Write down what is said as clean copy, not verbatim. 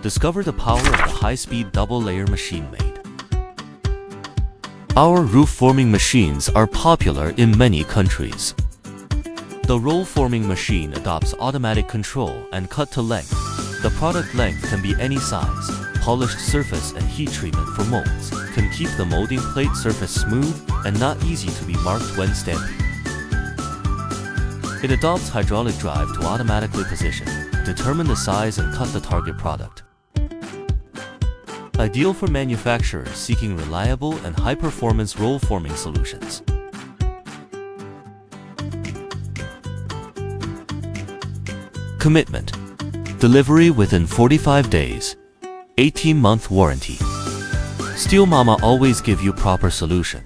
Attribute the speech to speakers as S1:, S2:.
S1: Discover the power of the high-speed double-layer machine made. Our roof-forming machines are popular in many countries. The roll-forming machine adopts automatic control and cut to length. The product length can be any size. Polished surface and heat treatment for molds can keep the molding plate surface smooth and not easy to be marked when stamping. It adopts hydraulic drive to automatically position, determine the size and cut the target product. Ideal for manufacturers seeking reliable and high-performance roll-forming solutions. Commitment. Delivery within 45 days. 18-month warranty. Steelmama always give you proper solution.